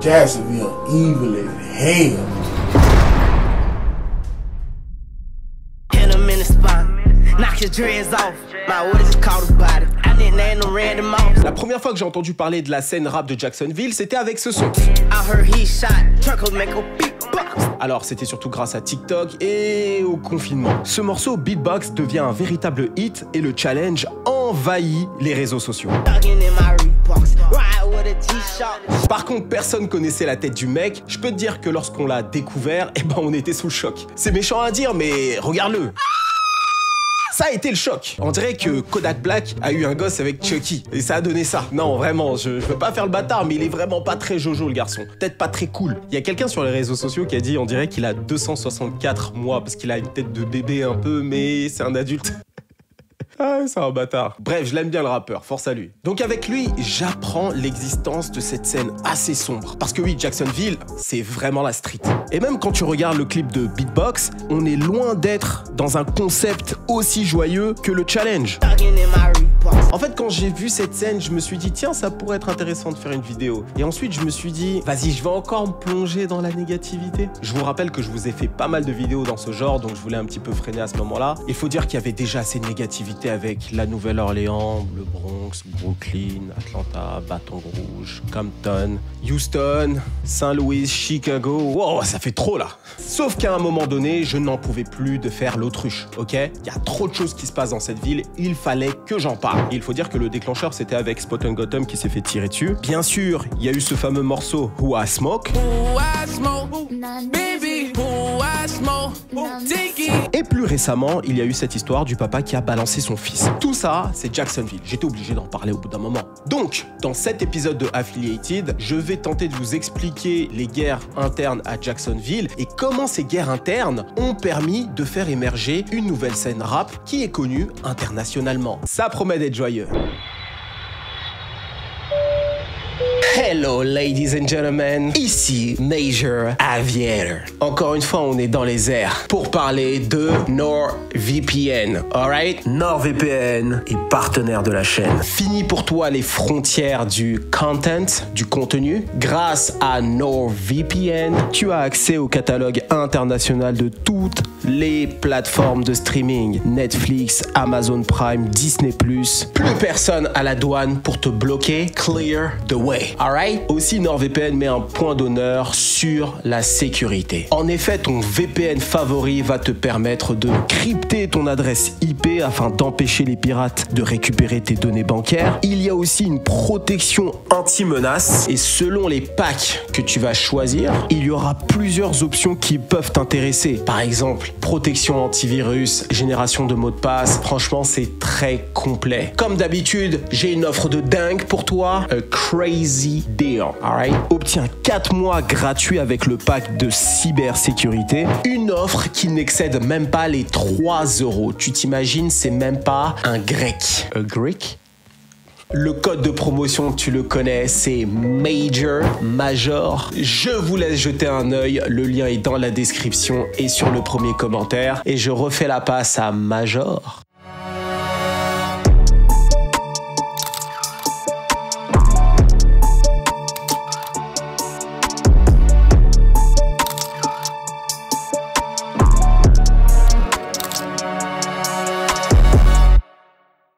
Jacksonville evil as hell. La première fois que j'ai entendu parler de la scène rap de Jacksonville, c'était avec ce son. Alors c'était surtout grâce à TikTok et au confinement. Ce morceau beatbox devient un véritable hit et le challenge envahit les réseaux sociaux. Par contre, personne connaissait la tête du mec. Je peux te dire que lorsqu'on l'a découvert, on était sous le choc. C'est méchant à dire, mais regarde-le. Ça a été le choc. On dirait que Kodak Black a eu un gosse avec Chucky. Et ça a donné ça. Non, vraiment, je veux pas faire le bâtard, mais il est vraiment pas très jojo, le garçon. Peut-être pas très cool. Il y a quelqu'un sur les réseaux sociaux qui a dit, on dirait qu'il a 264 mois, parce qu'il a une tête de bébé un peu, mais c'est un adulte. Ah, c'est un bâtard. Bref, je l'aime bien le rappeur, force à lui. Donc avec lui, j'apprends l'existence de cette scène assez sombre. Parce que oui, Jacksonville, c'est vraiment la street. Et même quand tu regardes le clip de Beatbox, on est loin d'être dans un concept aussi joyeux que le challenge. En fait, quand j'ai vu cette scène, je me suis dit, tiens, ça pourrait être intéressant de faire une vidéo. Et ensuite, je me suis dit, vas-y, je vais encore me plonger dans la négativité. Je vous rappelle que je vous ai fait pas mal de vidéos dans ce genre, donc je voulais un petit peu freiner à ce moment-là. Il faut dire qu'il y avait déjà assez de négativité avec la Nouvelle-Orléans, le Bronx, Brooklyn, Atlanta, Baton Rouge, Compton, Houston, Saint-Louis, Chicago. Wow, ça fait trop là. Sauf qu'à un moment donné, je n'en pouvais plus de faire l'autruche, ok? Il y a trop de choses qui se passent dans cette ville, il fallait que j'en parle. Et il faut dire que le déclencheur, c'était avec Spot and Gotham qui s'est fait tirer dessus. Bien sûr, il y a eu ce fameux morceau Who I Smoke. Et plus récemment, il y a eu cette histoire du papa qui a balancé son fils. Tout ça, c'est Jacksonville. J'étais obligé d'en parler au bout d'un moment. Donc, dans cet épisode de Affiliated, je vais tenter de vous expliquer les guerres internes à Jacksonville et comment ces guerres internes ont permis de faire émerger une nouvelle scène rap qui est connue internationalement. Ça promet d'être joyeux. Hello ladies and gentlemen, ici Major Aviator. Encore une fois, on est dans les airs pour parler de NordVPN, alright? NordVPN est partenaire de la chaîne. Fini pour toi les frontières du content, du contenu. Grâce à NordVPN, tu as accès au catalogue international de toutes les plateformes de streaming. Netflix, Amazon Prime, Disney+. Plus personne à la douane pour te bloquer. Clear the way. Alright? Aussi, NordVPN met un point d'honneur sur la sécurité. En effet, ton VPN favori va te permettre de crypter ton adresse IP afin d'empêcher les pirates de récupérer tes données bancaires. Il y a aussi une protection anti-menace et selon les packs que tu vas choisir, il y aura plusieurs options qui peuvent t'intéresser. Par exemple, protection antivirus, génération de mots de passe. Franchement, c'est très complet. Comme d'habitude, j'ai une offre de dingue pour toi. A crazy deal, alright? Obtiens 4 mois gratuits avec le pack de cybersécurité. Une offre qui n'excède même pas les 3 €. Tu t'imagines, c'est même pas un grec. A grec? Le code de promotion, tu le connais, c'est Major. Je vous laisse jeter un œil. Le lien est dans la description et sur le premier commentaire. Et je refais la passe à Major.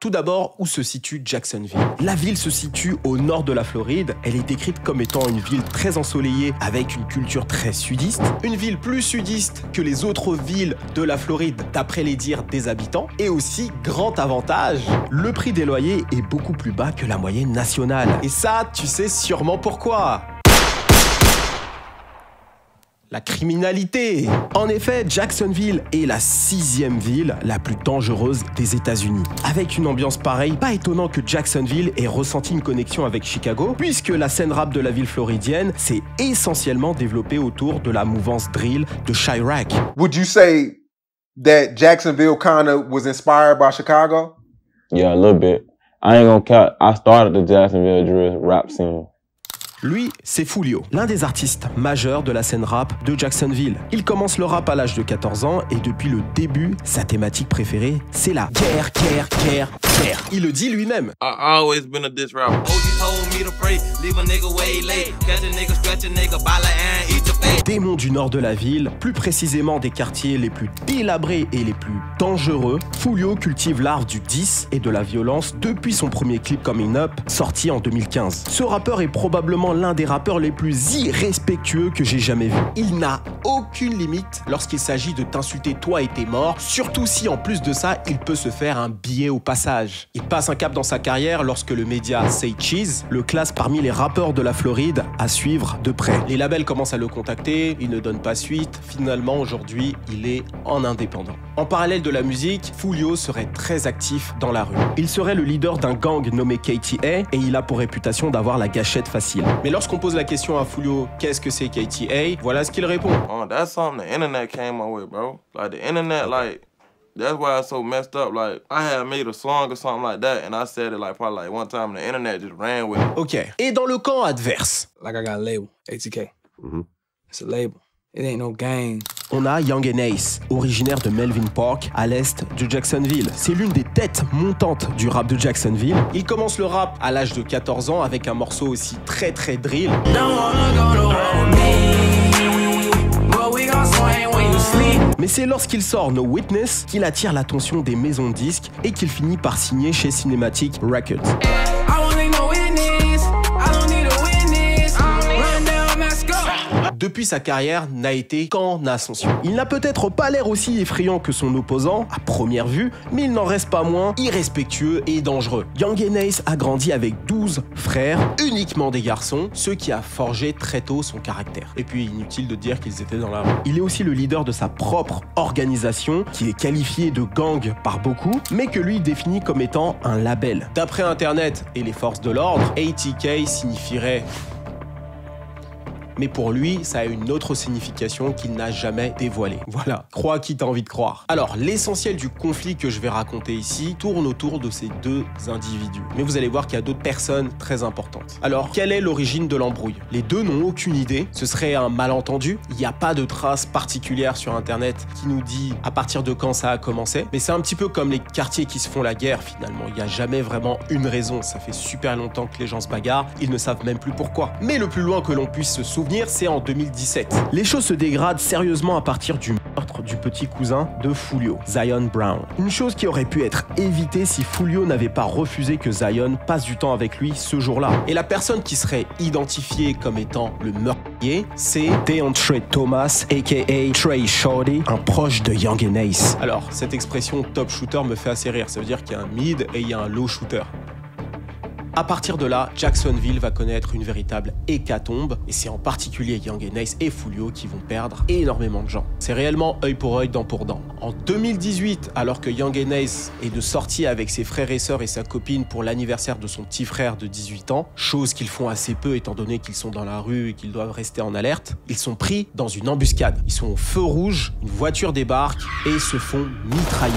Tout d'abord, où se situe Jacksonville? La ville se situe au nord de la Floride. Elle est décrite comme étant une ville très ensoleillée avec une culture très sudiste. Une ville plus sudiste que les autres villes de la Floride d'après les dires des habitants. Et aussi, grand avantage, le prix des loyers est beaucoup plus bas que la moyenne nationale. Et ça, tu sais sûrement pourquoi. La criminalité. En effet, Jacksonville est la 6e ville la plus dangereuse des États-Unis. Avec une ambiance pareille, pas étonnant que Jacksonville ait ressenti une connexion avec Chicago, puisque la scène rap de la ville floridienne s'est essentiellement développée autour de la mouvance drill de Chirac. Would you say that Jacksonville kind of was inspired by Chicago? Yeah, a little bit. I ain't gonna count. I started the Jacksonville drill rap scene. Lui, c'est Foolio, l'un des artistes majeurs de la scène rap de Jacksonville. Il commence le rap à l'âge de 14 ans et depuis le début, sa thématique préférée, c'est la guerre. il le dit lui-même. I always been a diss rapper. Démon du nord de la ville, plus précisément des quartiers les plus délabrés et les plus dangereux, Foolio cultive l'art du diss et de la violence depuis son premier clip Coming Up, sorti en 2015. Ce rappeur est probablement l'un des rappeurs les plus irrespectueux que j'ai jamais vu. Il n'a aucune limite lorsqu'il s'agit de t'insulter toi et tes morts, surtout si en plus de ça, il peut se faire un billet au passage. Il passe un cap dans sa carrière lorsque le média Say Cheese le classe parmi les rappeurs de la Floride à suivre de près. Les labels commencent à le contacter, il ne donne pas suite. Finalement, aujourd'hui, il est en indépendant. En parallèle de la musique, Foolio serait très actif dans la rue. Il serait le leader d'un gang nommé KTA et il a pour réputation d'avoir la gâchette facile. Mais lorsqu'on pose la question à Foolio, qu'est-ce que c'est KTA? Voilà ce qu'il répond. Oh, that's something the internet came my way, bro. Like the internet, like that's why it's so messed up. Like I had made a song or something like that, and I said it like probably like one time, and the internet just ran with it. Ok. Et dans le camp adverse, Like I got a label, ATK. It's a label. It ain't no gang. on a Young and Ace, originaire de Melvin Park, à l'est de Jacksonville. C'est l'une des têtes montantes du rap de Jacksonville. Il commence le rap à l'âge de 14 ans avec un morceau aussi très drill. Mais c'est lorsqu'il sort No Witness qu'il attire l'attention des maisons de disques et qu'il finit par signer chez Cinematic Records. Depuis, sa carrière n'a été qu'en ascension. Il n'a peut-être pas l'air aussi effrayant que son opposant, à première vue, mais il n'en reste pas moins irrespectueux et dangereux. Young and Ace a grandi avec 12 frères, uniquement des garçons, ce qui a forgé très tôt son caractère. Et puis, inutile de dire qu'ils étaient dans la rue. Il est aussi le leader de sa propre organisation, qui est qualifiée de gang par beaucoup, mais que lui définit comme étant un label. D'après Internet et les forces de l'ordre, ATK signifierait... Mais pour lui, ça a une autre signification qu'il n'a jamais dévoilée. Voilà, crois qui t'as envie de croire. Alors, l'essentiel du conflit que je vais raconter ici tourne autour de ces deux individus. Mais vous allez voir qu'il y a d'autres personnes très importantes. Alors, quelle est l'origine de l'embrouille? Les deux n'ont aucune idée. Ce serait un malentendu. Il n'y a pas de trace particulière sur Internet qui nous dit à partir de quand ça a commencé. Mais c'est un petit peu comme les quartiers qui se font la guerre, finalement. Il n'y a jamais vraiment une raison. Ça fait super longtemps que les gens se bagarrent. Ils ne savent même plus pourquoi. Mais le plus loin que l'on puisse se souvenir, c'est en 2017. Les choses se dégradent sérieusement à partir du meurtre du petit cousin de Foolio, Zion Brown. Une chose qui aurait pu être évitée si Foolio n'avait pas refusé que Zion passe du temps avec lui ce jour-là. Et la personne qui serait identifiée comme étant le meurtrier, c'est Deontre Thomas, aka Trey Shorty, un proche de Young and Ace. Alors, cette expression top shooter me fait assez rire. Ça veut dire qu'il y a un mid et il y a un low shooter. À partir de là, Jacksonville va connaître une véritable hécatombe, et c'est en particulier Young and Ace et Foolio qui vont perdre énormément de gens. C'est réellement œil pour œil, dent pour dent. En 2018, alors que Young and Ace est de sortie avec ses frères et sœurs et sa copine pour l'anniversaire de son petit frère de 18 ans, chose qu'ils font assez peu étant donné qu'ils sont dans la rue et qu'ils doivent rester en alerte, ils sont pris dans une embuscade. Ils sont au feu rouge, une voiture débarque et se font mitrailler.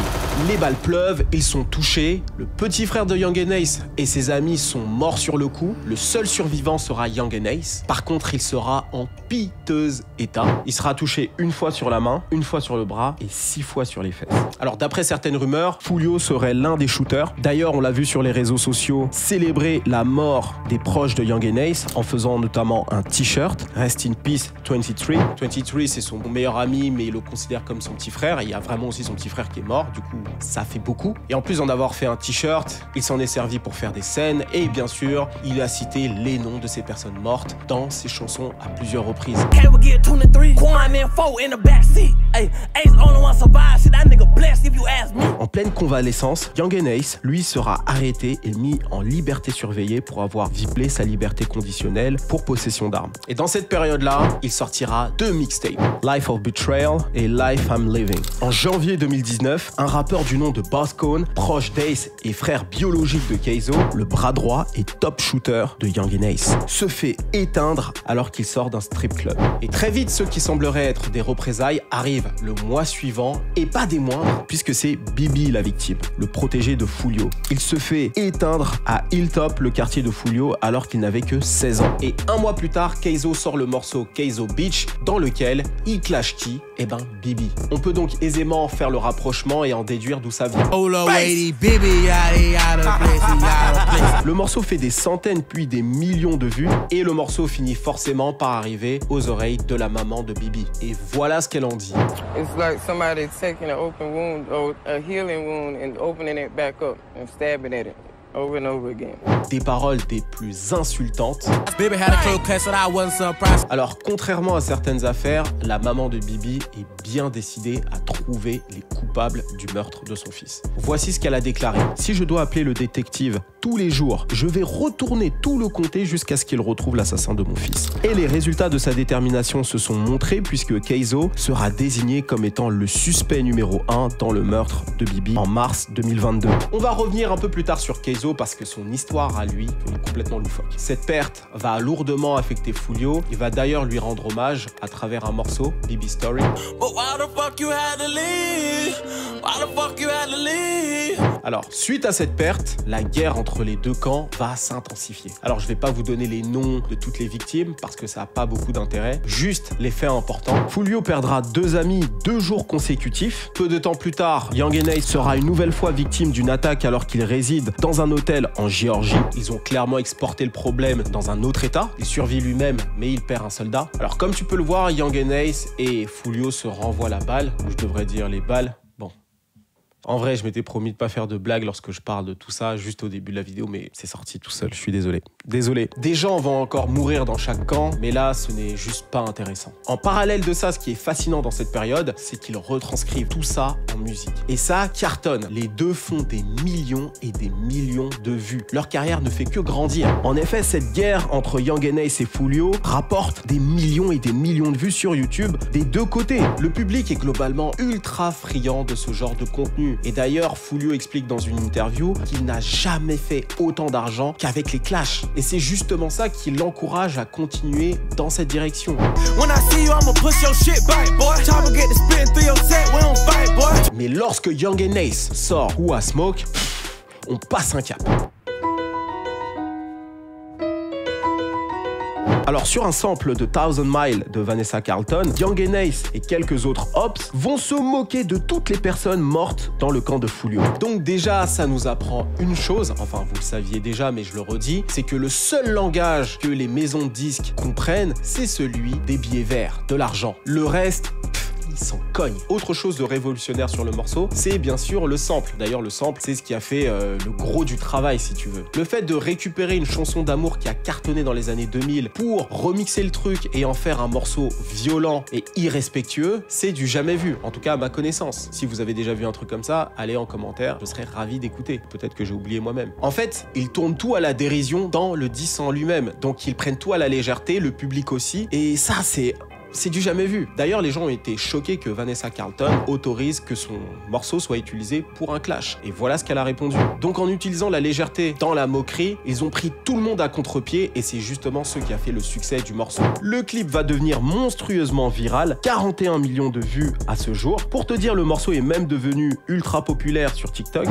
Les balles pleuvent, ils sont touchés. Le petit frère de Young and Ace et ses amis sont morts sur le coup. Le seul survivant sera Young and Ace. Par contre, il sera en piteux état. Il sera touché une fois sur la main, une fois sur le bras et 6 fois sur les fesses. Alors, d'après certaines rumeurs, Foolio serait l'un des shooters. D'ailleurs, on l'a vu sur les réseaux sociaux célébrer la mort des proches de Young and Ace en faisant notamment un t-shirt Rest in Peace 23. 23, c'est son meilleur ami, mais il le considère comme son petit frère. Et il y a vraiment aussi son petit frère qui est mort. Du coup, ça fait beaucoup. Et en plus d'en avoir fait un t-shirt, il s'en est servi pour faire des scènes. Et bien sûr, il a cité les noms de ces personnes mortes dans ses chansons à plusieurs reprises. En pleine convalescence, Young and Ace, lui, sera arrêté et mis en liberté surveillée pour avoir violé sa liberté conditionnelle pour possession d'armes. Et dans cette période-là, il sortira 2 mixtapes, Life of Betrayal et Life I'm Living. En janvier 2019, un rappeur du nom de Boss Cone, proche d'Ace et frère biologique de Keizo, le bras droit et top shooter de Young and Ace, se fait éteindre alors qu'il sort d'un strip club. Et très vite, ceux qui sembleraient être des représailles arrivent. arrive le mois suivant, et pas des moindres, puisque c'est Bibi la victime, le protégé de Foolio. Il se fait éteindre à Hilltop, le quartier de Foolio, alors qu'il n'avait que 16 ans. Et un mois plus tard, Kayzo sort le morceau Kayzo Beach, dans lequel il clash qui? Eh ben, Bibi. On peut donc aisément faire le rapprochement et en déduire d'où ça vient. Le morceau fait des centaines puis des millions de vues, et le morceau finit forcément par arriver aux oreilles de la maman de Bibi. Et voilà ce qu'elle en dit. It's like somebody taking an open wound or a healing wound and opening it back up and stabbing at it over and over again. Des paroles des plus insultantes. Alors, contrairement à certaines affaires, la maman de Bibi est bien décidée à trouver les coupables du meurtre de son fils. Voici ce qu'elle a déclaré. Si je dois appeler le détective tous les jours, je vais retourner tout le comté jusqu'à ce qu'il retrouve l'assassin de mon fils. Et les résultats de sa détermination se sont montrés puisque Kayzo sera désigné comme étant le suspect numéro 1 dans le meurtre de Bibi en mars 2022. On va revenir un peu plus tard sur Kayzo parce que son histoire à lui est complètement loufoque. Cette perte va lourdement affecter Foolio. Il va d'ailleurs lui rendre hommage à travers un morceau, Bibi Story. Alors, suite à cette perte, la guerre entre les deux camps va s'intensifier. Alors, je vais pas vous donner les noms de toutes les victimes parce que ça n'a pas beaucoup d'intérêt. Juste les faits importants. Foolio perdra 2 amis 2 jours consécutifs. Peu de temps plus tard, Young N.A sera une nouvelle fois victime d'une attaque alors qu'il réside dans un hôtel en Géorgie. Ils ont clairement exporté le problème dans un autre état. Il survit lui-même, mais il perd un soldat. Alors, comme tu peux le voir, Young N.A et Foolio se renvoient la balle, ou je devrais dire les balles. Bon. En vrai, je m'étais promis de pas faire de blagues lorsque je parle de tout ça juste au début de la vidéo, mais c'est sorti tout seul, je suis désolé. Désolé. Des gens vont encore mourir dans chaque camp, mais là, ce n'est juste pas intéressant. En parallèle de ça, ce qui est fascinant dans cette période, c'est qu'ils retranscrivent tout ça en musique. Et ça cartonne. Les deux font des millions et des millions de vues. Leur carrière ne fait que grandir. En effet, cette guerre entre Young N.A et Foolio rapporte des millions et des millions de vues sur YouTube des deux côtés. Le public est globalement ultra friand de ce genre de contenu. Et d'ailleurs, Foolio explique dans une interview qu'il n'a jamais fait autant d'argent qu'avec les clashs. Et c'est justement ça qui l'encourage à continuer dans cette direction. Mais lorsque Young N.A sort Who I Smoke, on passe un cap. Alors sur un sample de 1000 Miles de Vanessa Carlton, Young N.A et quelques autres Ops vont se moquer de toutes les personnes mortes dans le camp de Foolio. Donc déjà, ça nous apprend une chose, enfin vous le saviez déjà mais je le redis, c'est que le seul langage que les maisons de disques comprennent, c'est celui des billets verts, de l'argent. Le reste... il s'en cogne. Autre chose de révolutionnaire sur le morceau, c'est bien sûr le sample. D'ailleurs, le sample, c'est ce qui a fait le gros du travail, si tu veux. Le fait de récupérer une chanson d'amour qui a cartonné dans les années 2000 pour remixer le truc et en faire un morceau violent et irrespectueux, c'est du jamais vu, en tout cas à ma connaissance. Si vous avez déjà vu un truc comme ça, allez en commentaire, je serais ravi d'écouter. Peut-être que j'ai oublié moi-même. En fait, ils tournent tout à la dérision dans le diss en lui-même. Donc ils prennent tout à la légèreté, le public aussi. Et ça, c'est du jamais vu. D'ailleurs, les gens ont été choqués que Vanessa Carlton autorise que son morceau soit utilisé pour un clash. Et voilà ce qu'elle a répondu. Donc en utilisant la légèreté dans la moquerie, ils ont pris tout le monde à contre-pied et c'est justement ce qui a fait le succès du morceau. Le clip va devenir monstrueusement viral, 41 millions de vues à ce jour. Pour te dire, le morceau est même devenu ultra populaire sur TikTok.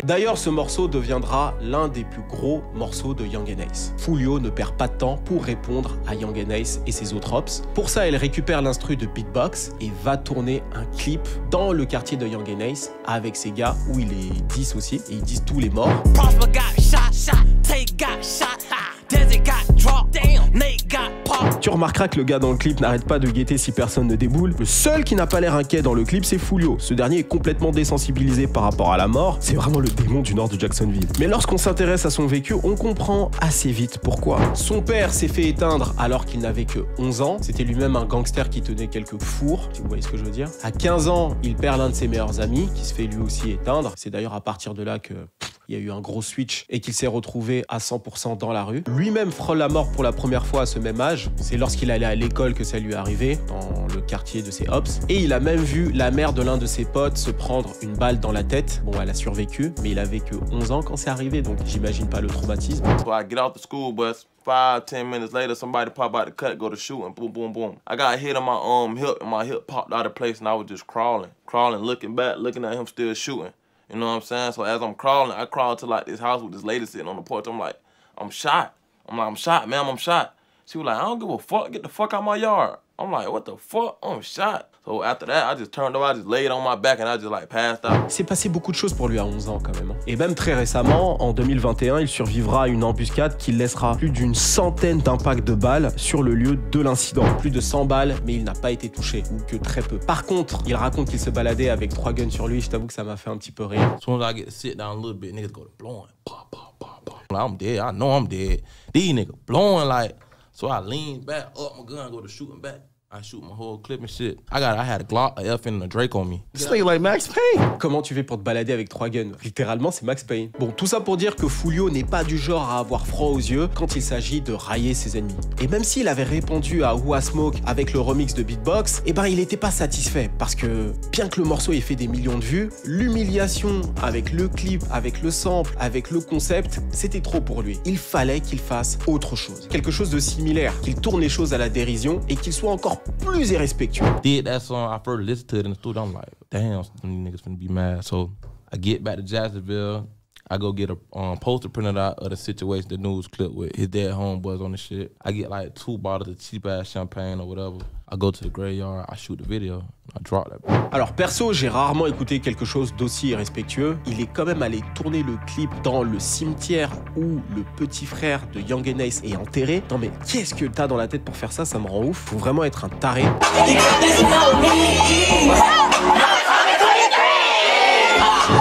D'ailleurs, ce morceau deviendra l'un des plus gros morceaux de Young N.A. Foolio ne perd pas de temps pour répondre à Young N.A et ses autres Ops. Pour ça, elle récupère l'instru de Beatbox et va tourner un clip dans le quartier de Young N.A avec ses gars où il est 10 aussi et ils disent tous les morts. Tu remarqueras que le gars dans le clip n'arrête pas de guetter si personne ne déboule. Le seul qui n'a pas l'air inquiet dans le clip, c'est Foolio. Ce dernier est complètement désensibilisé par rapport à la mort. C'est vraiment le démon du nord de Jacksonville. Mais lorsqu'on s'intéresse à son vécu, on comprend assez vite pourquoi. Son père s'est fait éteindre alors qu'il n'avait que 11 ans. C'était lui-même un gangster qui tenait quelques fours, si vous voyez ce que je veux dire. À 15 ans, il perd l'un de ses meilleurs amis, qui se fait lui aussi éteindre. C'est d'ailleurs à partir de là que... il il y a eu un gros switch et qu'il s'est retrouvé à 100% dans la rue. Lui-même frôle la mort pour la première fois à ce même âge. C'est lorsqu'il allait à l'école que ça lui est arrivé, dans le quartier de ses hops. Et il a même vu la mère de l'un de ses potes se prendre une balle dans la tête. Bon, elle a survécu, mais il avait que 11 ans quand c'est arrivé, donc j'imagine pas le traumatisme. So I get off the school bus, 5-10 minutes later, somebody pop out the cut, go to shoot, and boom, boom, boom. I got hit on my hip, and my hip popped out of place, and I was just crawling, looking back, looking at him still shooting. You know what I'm saying? So as I'm crawling, I crawled to like this house with this lady sitting on the porch. I'm like, I'm shot. I'm shot, ma'am, I'm shot. She was like, I don't give a fuck, get the fuck out of my yard. I'm like, what the fuck? I'm shot. So after that, I just turned over, I just laid on my back and I just like passed out. Il s'est passé beaucoup de choses pour lui à 11 ans quand même. Hein. Et même très récemment, en 2021, il survivra à une embuscade qui laissera plus d'une centaine d'impacts de balles sur le lieu de l'incident. Plus de 100 balles, mais il n'a pas été touché, ou que très peu. Par contre, il raconte qu'il se baladait avec 3 guns sur lui. Je t'avoue que ça m'a fait un petit peu rire. As soon as I get to sit down a little bit, niggas go to blowing. Pop, pop, pop, pop. Like, I'm dead, I know I'm dead. These niggas blowing like, so I lean back, up my gun, go to shooting back. I shoot my whole clip and shit. I had a Glock, a F, and a Drake on me. This nigga like Max Payne. Comment tu fais pour te balader avec 3 guns? Littéralement, c'est Max Payne. Bon, tout ça pour dire que Foolio n'est pas du genre à avoir froid aux yeux quand il s'agit de railler ses ennemis. Et même s'il avait répondu à Who a Smoke avec le remix de Beatbox, eh ben il n'était pas satisfait parce que bien que le morceau ait fait des millions de vues, l'humiliation avec le clip, avec le sample, avec le concept, c'était trop pour lui. Il fallait qu'il fasse autre chose. Quelque chose de similaire, qu'il tourne les choses à la dérision et qu'il soit encore plus irrespectueux. Did that song, I first listened to it in the studio, I'm like, damn, these niggas finna be mad. So I get back to Jacksonville, I go get a poster printed out of the situation, the news clip with his dead homeboys on the shit. I get like 2 bottles of cheap ass champagne or whatever. I go to the graveyard, I shoot the video, I drop that. Alors perso, j'ai rarement écouté quelque chose d'aussi irrespectueux. Il est quand même allé tourner le clip dans le cimetière où le petit frère de Young and Ace est enterré. Non mais qu'est-ce que t'as dans la tête pour faire ça? Ça me rend ouf. Faut vraiment être un taré.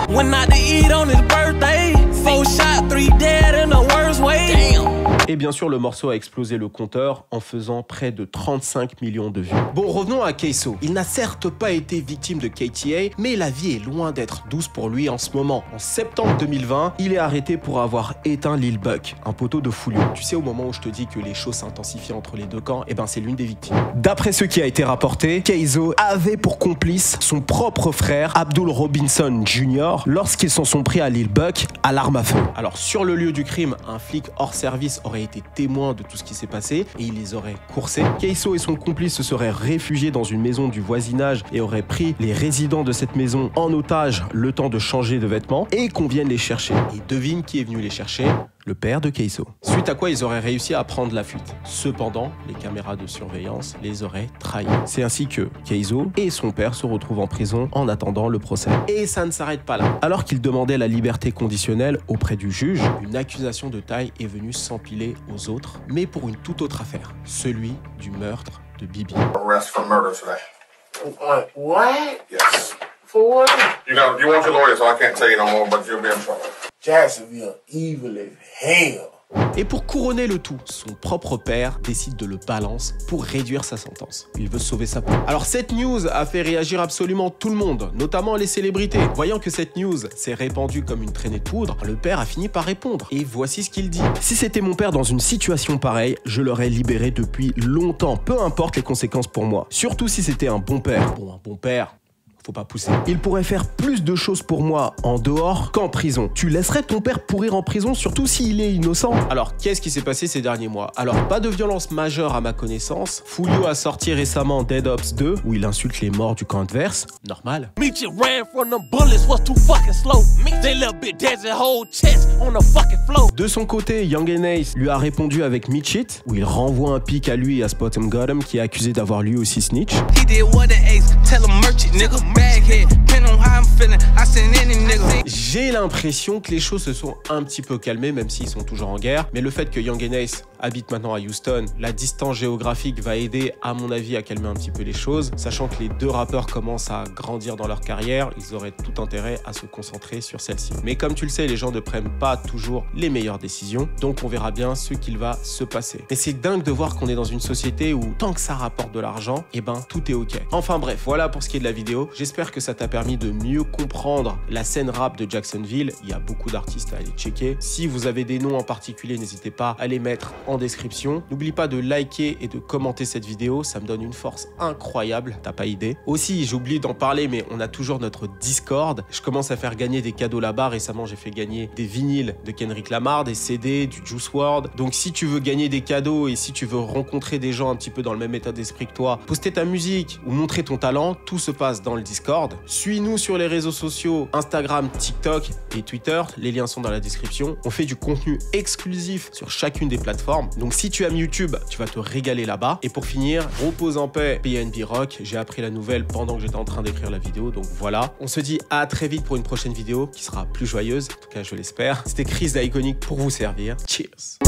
Went out to eat on his birthday. 4 shot, 3 dead in the worst way. Damn. Et bien sûr, le morceau a explosé le compteur en faisant près de 35 millions de vues. Bon, revenons à Kayso. Il n'a certes pas été victime de KTA, mais la vie est loin d'être douce pour lui en ce moment. En septembre 2020, il est arrêté pour avoir éteint Lil Buck, un poteau de Foolio. Tu sais, au moment où je te dis que les choses s'intensifient entre les deux camps, eh ben c'est l'une des victimes. D'après ce qui a été rapporté, Kayso avait pour complice son propre frère, Abdul Robinson Jr., lorsqu'ils s'en sont pris à Lil Buck à l'arme à feu. Alors, sur le lieu du crime, un flic hors service aurait été témoin de tout ce qui s'est passé et il les aurait coursés. Kayso et son complice se seraient réfugiés dans une maison du voisinage et auraient pris les résidents de cette maison en otage le temps de changer de vêtements et qu'on vienne les chercher. Et devine qui est venu les chercher? Le père de Kayso. Suite à quoi ils auraient réussi à prendre la fuite. Cependant, les caméras de surveillance les auraient trahis. C'est ainsi que Kayso et son père se retrouvent en prison en attendant le procès. Et ça ne s'arrête pas là. Alors qu'ils demandaient la liberté conditionnelle auprès du juge, une accusation de taille est venue s'empiler aux autres, mais pour une toute autre affaire, celui du meurtre de Bibi. Arrest for murder today. What? Yes. For what? You want your lawyer, so I can't tell you no more, but you'll be in trouble. Jacksonville evil as hell. Et pour couronner le tout, son propre père décide de le balance pour réduire sa sentence. Il veut sauver sa peau. Alors cette news a fait réagir absolument tout le monde, notamment les célébrités. Voyant que cette news s'est répandue comme une traînée de poudre, le père a fini par répondre. Et voici ce qu'il dit. Si c'était mon père dans une situation pareille, je l'aurais libéré depuis longtemps, peu importe les conséquences pour moi. Surtout si c'était un bon père. Bon, un bon père... faut pas pousser. Il pourrait faire plus de choses pour moi en dehors qu'en prison. Tu laisserais ton père pourrir en prison, surtout s'il est innocent? Alors, qu'est-ce qui s'est passé ces derniers mois? Alors, pas de violence majeure à ma connaissance. Foolio a sorti récemment Dead Ops 2, où il insulte les morts du camp adverse. Normal. Meet you ran from them bullets was too fucking slow. They little bit dancing whole chest on the fucking floor. De son côté, Young and Ace lui a répondu avec Meet It, où il renvoie un pic à lui et à Spot'em Gotham, qui est accusé d'avoir lui aussi snitch. He did what the ace tell him merchant nigga. J'ai l'impression que les choses se sont un petit peu calmées, même s'ils sont toujours en guerre. Mais le fait que Young and Ace habite maintenant à Houston, la distance géographique va aider, à mon avis, à calmer un petit peu les choses. Sachant que les deux rappeurs commencent à grandir dans leur carrière, ils auraient tout intérêt à se concentrer sur celle celle-ci. Mais comme tu le sais, les gens ne prennent pas toujours les meilleures décisions, donc on verra bien ce qu'il va se passer. Mais c'est dingue de voir qu'on est dans une société où tant que ça rapporte de l'argent, eh ben tout est ok. Enfin bref, voilà pour ce qui est de la vidéo. J'espère que ça t'a permis de mieux comprendre la scène rap de Jacksonville. Il y a beaucoup d'artistes à aller checker. Si vous avez des noms en particulier, n'hésitez pas à les mettre en description. N'oublie pas de liker et de commenter cette vidéo, ça me donne une force incroyable, t'as pas idée. Aussi, j'ai oublié d'en parler, mais on a toujours notre Discord. Je commence à faire gagner des cadeaux là-bas. Récemment, j'ai fait gagner des vinyles de Kendrick Lamar, des CD, du Juice WRLD. Donc si tu veux gagner des cadeaux et si tu veux rencontrer des gens un petit peu dans le même état d'esprit que toi, poster ta musique ou montrer ton talent, tout se passe dans le Discord. Suis-nous sur les réseaux sociaux, Instagram, TikTok et Twitter. Les liens sont dans la description. On fait du contenu exclusif sur chacune des plateformes. Donc si tu aimes YouTube, tu vas te régaler là-bas. Et pour finir, repose en paix PNB Rock. J'ai appris la nouvelle pendant que j'étais en train d'écrire la vidéo. Donc voilà. On se dit à très vite pour une prochaine vidéo qui sera plus joyeuse. En tout cas, je l'espère. C'était Chris d'Iconic pour vous servir. Cheers.